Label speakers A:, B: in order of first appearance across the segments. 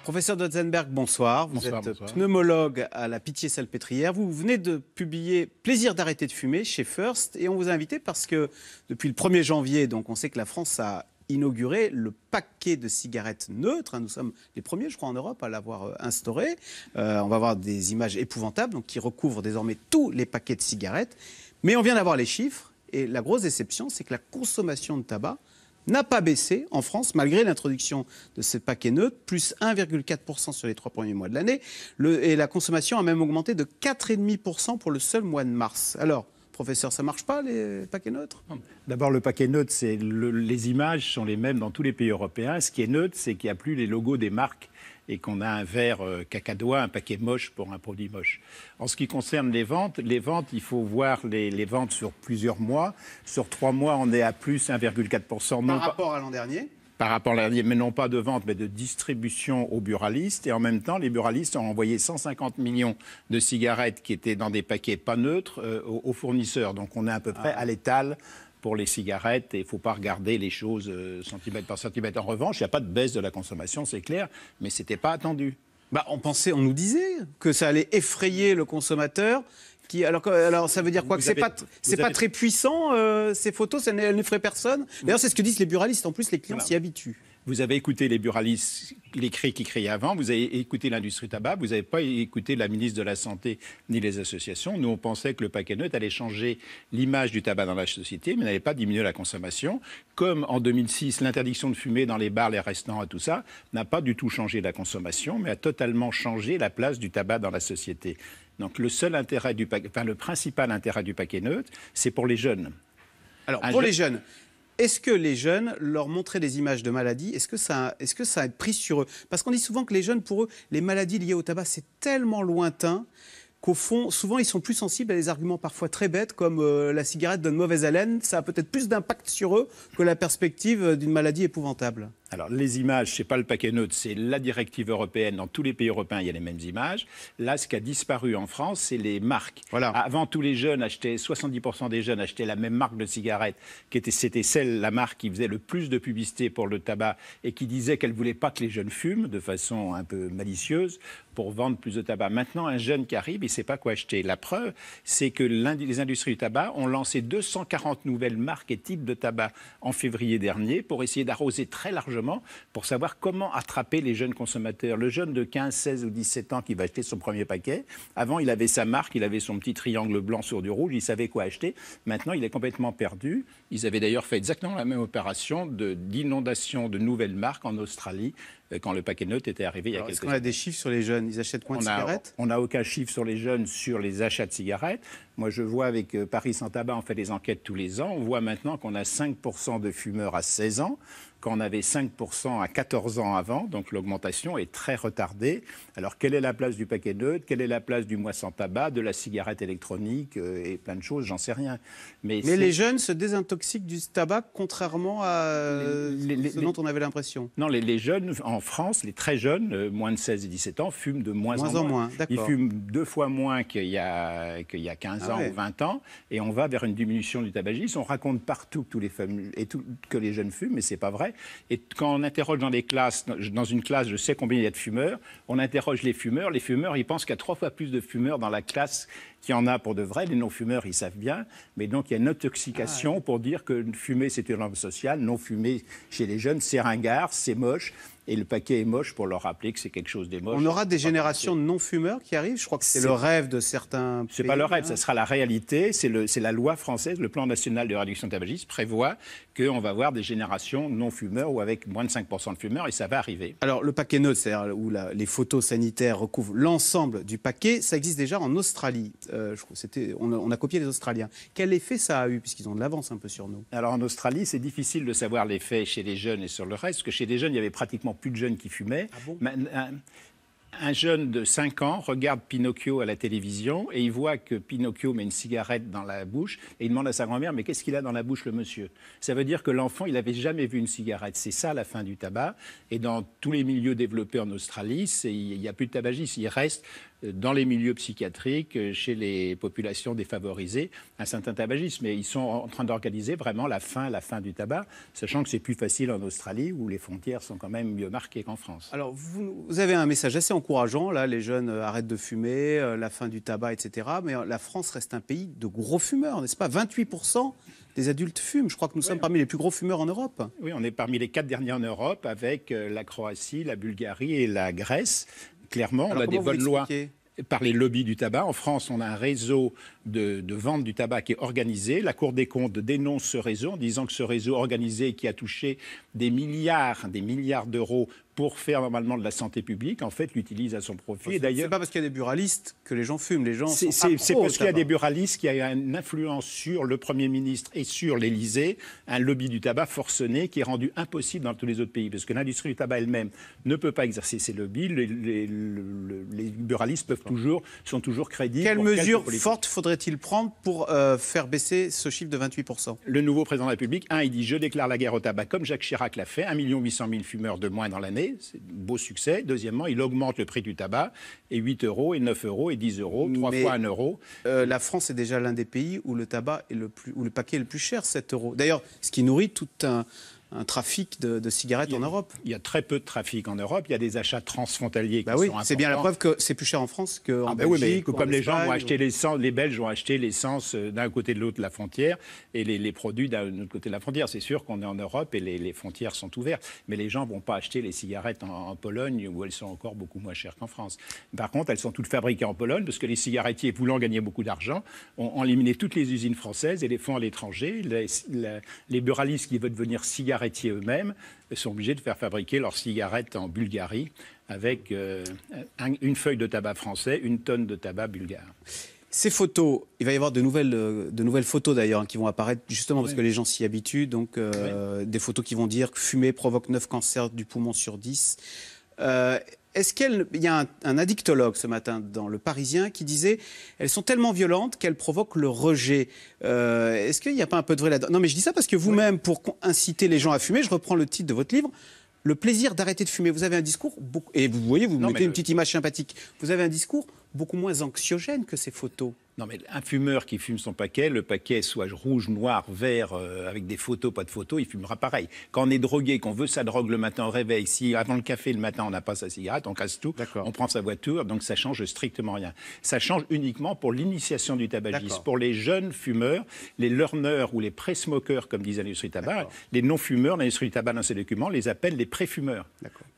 A: Professeur Dotzenberg, bonsoir. Vous êtes pneumologue à la Pitié-Salpêtrière. Vous venez de publier Plaisir d'arrêter de fumer chez First. Et on vous a invité parce que depuis le 1er janvier, donc on sait que la France a inauguré le paquet de cigarettes neutres. Nous sommes les premiers, je crois, en Europe à l'avoir instauré. On va voir des images épouvantables donc, qui recouvrent désormais tous les paquets de cigarettes. Mais on vient d'avoir les chiffres. Et la grosse déception, c'est que la consommation de tabac n'a pas baissé en France, malgré l'introduction de ces paquets neutres, plus 1,4% sur les 3 premiers mois de l'année. Et la consommation a même augmenté de 4,5% pour le seul mois de mars. Alors, professeur, ça ne marche pas, les paquets neutres?
B: D'abord, le paquet neutre, les images sont les mêmes dans tous les pays européens. Ce qui est neutre, c'est qu'il n'y a plus les logos des marques et qu'on a un verre cacadois, un paquet moche pour un produit moche. En ce qui concerne les ventes, il faut voir les ventes sur plusieurs mois. Sur 3 mois, on est à plus 1,4%.
A: Par rapport à l'an dernier?
B: Par rapport à l'an dernier, mais non pas de vente, mais de distribution aux buralistes. Et en même temps, les buralistes ont envoyé 150 millions de cigarettes qui étaient dans des paquets pas neutres aux fournisseurs. Donc on est à peu près à l'étal pour les cigarettes, et il ne faut pas regarder les choses centimètre par centimètre. En revanche, il n'y a pas de baisse de la consommation, c'est clair, mais ce n'était pas attendu.
A: On nous disait que ça allait effrayer le consommateur. Alors ça veut dire quoi? Que c'est pas très puissant, ces photos, elles n'effraient personne. D'ailleurs, c'est ce que disent les buralistes. En plus, les clients s'y habituent.
B: Vous avez écouté les buralistes, les cris qui criaient avant, vous avez écouté l'industrie tabac, vous n'avez pas écouté la ministre de la Santé ni les associations. Nous, on pensait que le paquet neutre allait changer l'image du tabac dans la société, mais n'allait pas diminuer la consommation. Comme en 2006, l'interdiction de fumer dans les bars, les restaurants et tout ça n'a pas du tout changé la consommation, mais a totalement changé la place du tabac dans la société. Donc le principal intérêt du paquet neutre, c'est pour les jeunes.
A: Alors, pour les jeunes, est-ce que les jeunes, leur montrer des images de maladies, est-ce que ça a été pris sur eux? Parce qu'on dit souvent que les jeunes, pour eux, les maladies liées au tabac, c'est tellement lointain qu'au fond, souvent, ils sont plus sensibles à des arguments parfois très bêtes, comme la cigarette donne mauvaise haleine. Ça a peut-être plus d'impact sur eux que la perspective d'une maladie épouvantable.
B: Alors, les images, ce n'est pas le paquet neutre, c'est la directive européenne. Dans tous les pays européens, il y a les mêmes images. Là, ce qui a disparu en France, c'est les marques. Voilà. Avant, tous les jeunes achetaient, 70% des jeunes achetaient la même marque de cigarette, c'était la marque qui faisait le plus de publicité pour le tabac et qui disait qu'elle ne voulait pas que les jeunes fument de façon un peu malicieuse pour vendre plus de tabac. Maintenant, un jeune qui arrive, il ne sait pas quoi acheter. La preuve, c'est que les industries du tabac ont lancé 240 nouvelles marques et types de tabac en février dernier pour essayer d'arroser très largement pour savoir comment attraper les jeunes consommateurs. Le jeune de 15, 16 ou 17 ans qui va acheter son premier paquet, avant il avait sa marque, il avait son petit triangle blanc sur du rouge, il savait quoi acheter. Maintenant il est complètement perdu. Ils avaient d'ailleurs fait exactement la même opération d'inondation de nouvelles marques en Australie quand le paquet neutre était arrivé il y a quelques années.
A: Est-ce qu'on a des chiffres sur les jeunes? Ils achètent combien de cigarettes?
B: On n'a aucun chiffre sur les jeunes sur les achats de cigarettes. Moi, je vois avec Paris Sans Tabac, on fait des enquêtes tous les ans. On voit maintenant qu'on a 5% de fumeurs à 16 ans, qu'on avait 5% à 14 ans avant. Donc l'augmentation est très retardée. Alors, quelle est la place du paquet neutre? Quelle est la place du mois sans tabac, de la cigarette électronique et plein de choses? J'en sais rien. Mais
A: les jeunes se désintoxiquent du tabac, contrairement à ce dont on avait l'impression.
B: Non, les jeunes, en France, les très jeunes, moins de 16 et 17 ans, fument de moins en moins.
A: Ils
B: fument 2 fois moins qu'il y a 15 ans ou 20 ans. Et on va vers une diminution du tabagisme. On raconte partout que les jeunes fument, mais ce n'est pas vrai. Et quand on interroge dans une classe, je sais combien il y a de fumeurs, on interroge les fumeurs, ils pensent qu'il y a 3 fois plus de fumeurs dans la classe qu'il y en a pour de vrai. Les non-fumeurs, ils savent bien. Mais donc, il y a une intoxication pour dire que fumer, c'est une norme sociale. Non fumer chez les jeunes, c'est ringard, c'est moche. Et le paquet est moche pour leur rappeler que c'est quelque chose des moches.
A: On aura des générations de non-fumeurs qui arrivent. Je crois que c'est le rêve de certains pays.
B: C'est pas le rêve, ça sera la réalité. C'est la loi française, le plan national de réduction de tabagisme prévoit qu'on va avoir des générations non-fumeurs ou avec moins de 5% de fumeurs, et ça va arriver.
A: Alors, le paquet neutre, c'est-à-dire où les photos sanitaires recouvrent l'ensemble du paquet, ça existe déjà en Australie. On a copié les Australiens. Quel effet ça a eu, puisqu'ils ont de l'avance un peu sur nous?
B: Alors, en Australie, c'est difficile de savoir l'effet chez les jeunes et sur le reste, parce que chez les jeunes, il y avait pratiquement plus de jeunes qui fumaient.
A: Ah bon?
B: Un jeune de 5 ans regarde Pinocchio à la télévision et il voit que Pinocchio met une cigarette dans la bouche et il demande à sa grand-mère « Mais qu'est-ce qu'il a dans la bouche, le monsieur ?» Ça veut dire que l'enfant, il n'avait jamais vu une cigarette. C'est ça la fin du tabac. Et dans tous les milieux développés en Australie, il n'y a plus de tabagisme. Il reste dans les milieux psychiatriques, chez les populations défavorisées, un certain tabagisme. Et ils sont en train d'organiser vraiment la fin du tabac, sachant que c'est plus facile en Australie, où les frontières sont quand même mieux marquées qu'en France.
A: Alors, vous avez un message assez encourageant, là, les jeunes arrêtent de fumer, la fin du tabac, etc. Mais la France reste un pays de gros fumeurs, n'est-ce pas? 28% des adultes fument. Je crois que nous sommes parmi les plus gros fumeurs en Europe.
B: Oui, on est parmi les 4 derniers en Europe, avec la Croatie, la Bulgarie et la Grèce. Clairement, on a des bonnes lois par les lobbies du tabac. En France, on a un réseau de vente du tabac qui est organisé. La Cour des comptes dénonce ce réseau en disant que ce réseau organisé qui a touché des milliards d'euros pour faire normalement de la santé publique, en fait, l'utilise à son profit.
A: Et d'ailleurs, c'est pas parce qu'il y a des buralistes que les gens fument. Les gens sont
B: c'est parce qu'il y a des buralistes qui a une influence sur le Premier ministre et sur l'Élysée, un lobby du tabac forcené qui est rendu impossible dans tous les autres pays, parce que l'industrie du tabac elle-même ne peut pas exercer ses lobbies. Les buralistes sont toujours crédibles.
A: Quelles mesures fortes faudrait-il prendre pour faire baisser ce chiffre de 28%?
B: Le nouveau président de la République, il dit « Je déclare la guerre au tabac », comme Jacques Chirac l'a fait, 1 800 000 fumeurs de moins dans l'année. C'est un beau succès. Deuxièmement, il augmente le prix du tabac, et 8 euros, et 9 euros, et 10 euros, 3 fois 1 euro.
A: La France est déjà l'un des pays où le tabac est où le paquet est le plus cher, 7 euros. D'ailleurs, ce qui nourrit tout un trafic de cigarettes en Europe.
B: Il y a très peu de trafic en Europe. Il y a des achats transfrontaliers qui sont importants.
A: C'est bien la preuve que c'est plus cher en France qu'en Belgique.
B: Oui, mais comme les gens vont acheter l'essence, les Belges vont acheter l'essence d'un côté de l'autre de la frontière et les produits d'un autre côté de la frontière. C'est sûr qu'on est en Europe et les frontières sont ouvertes. Mais les gens ne vont pas acheter les cigarettes en Pologne où elles sont encore beaucoup moins chères qu'en France. Par contre, elles sont toutes fabriquées en Pologne parce que les cigarettiers, voulant gagner beaucoup d'argent, ont éliminé toutes les usines françaises et les font à l'étranger. Les buralistes qui veulent devenir cigarettiers eux-mêmes sont obligés de faire fabriquer leurs cigarettes en Bulgarie avec une feuille de tabac français, une tonne de tabac bulgare.
A: Ces photos, il va y avoir de nouvelles photos d'ailleurs qui vont apparaître justement parce que les gens s'y habituent. Donc des photos qui vont dire que fumer provoque 9 cancers du poumon sur 10. Est-ce qu'il y a un addictologue ce matin dans Le Parisien qui disait « Elles sont tellement violentes qu'elles provoquent le rejet ». Est-ce qu'il n'y a pas un peu de vrai là-dedans? Non, mais je dis ça parce que vous-même, pour inciter les gens à fumer, je reprends le titre de votre livre, « Le plaisir d'arrêter de fumer ». Vous avez un discours, et vous voyez, vous mettez une petite image sympathique, vous avez un discours beaucoup moins anxiogène que ces photos.
B: Non, mais un fumeur qui fume son paquet, le paquet soit rouge, noir, vert, avec des photos, pas de photos, il fumera pareil. Quand on est drogué, qu'on veut sa drogue le matin au réveil, si avant le café le matin on n'a pas sa cigarette, on casse tout, on prend sa voiture, donc ça change strictement rien. Ça change uniquement pour l'initiation du tabagisme. Pour les jeunes fumeurs, les learners ou les pré-smokers, comme disait l'industrie du tabac, les non-fumeurs, l'industrie du tabac dans ses documents les appelle les pré-fumeurs.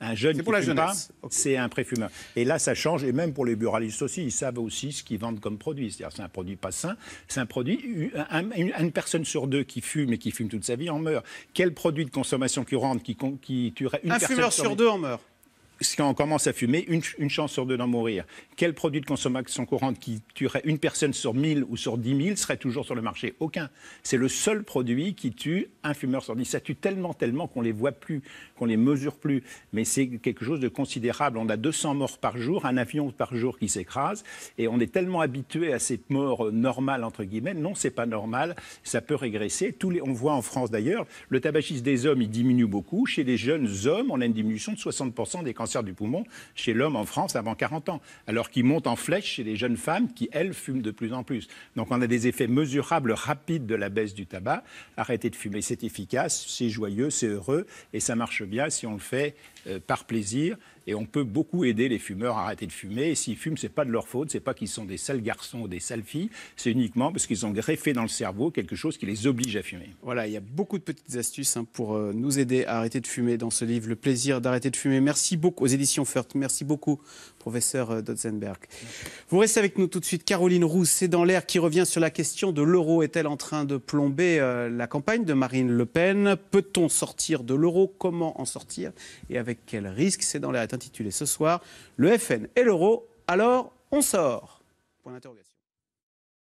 B: Un jeune qui ne fume pas, c'est un pré-fumeur. Et là, ça change, et même pour les buralistes aussi, ils savent aussi ce qu'ils vendent comme produit. C'est-à-dire, c'est un produit pas sain, c'est un produit, une personne sur deux qui fume et qui fume toute sa vie en meurt. Quel produit de consommation courante qui tuerait une personne
A: fumeur sur deux en meurt?
B: Quand on commence à fumer, une chance sur deux d'en mourir. Quel produit de consommation courante qui tuerait une personne sur 1000 ou sur 10 000 serait toujours sur le marché? Aucun. C'est le seul produit qui tue un fumeur sur 10. Ça tue tellement qu'on ne les voit plus, qu'on ne les mesure plus. Mais c'est quelque chose de considérable. On a 200 morts par jour, un avion par jour qui s'écrase. Et on est tellement habitué à cette mort normale, entre guillemets. Non, c'est pas normal. Ça peut régresser. On voit en France d'ailleurs, le tabagisme des hommes, il diminue beaucoup. Chez les jeunes hommes, on a une diminution de 60% des cancers du poumon chez l'homme en France avant 40 ans, alors qu'il monte en flèche chez les jeunes femmes qui, elles, fument de plus en plus. Donc on a des effets mesurables, rapides de la baisse du tabac. Arrêter de fumer, c'est efficace, c'est joyeux, c'est heureux, et ça marche bien si on le fait par plaisir. Et on peut beaucoup aider les fumeurs à arrêter de fumer. Et s'ils fument, ce n'est pas de leur faute, ce n'est pas qu'ils sont des sales garçons ou des sales filles, c'est uniquement parce qu'ils ont greffé dans le cerveau quelque chose qui les oblige à fumer.
A: Voilà, il y a beaucoup de petites astuces pour nous aider à arrêter de fumer dans ce livre, Le plaisir d'arrêter de fumer. Merci beaucoup aux éditions Furth. Merci beaucoup, professeur Dotzenberg. Vous restez avec nous tout de suite. Caroline Roux, c'est dans l'air qui revient sur la question de l'euro. Est-elle en train de plomber la campagne de Marine Le Pen? Peut-on sortir de l'euro? Comment en sortir? Et avec quel risque? C'est dans l'air intitulé ce soir, le FN et l'euro, alors on sort? Point d'interrogation.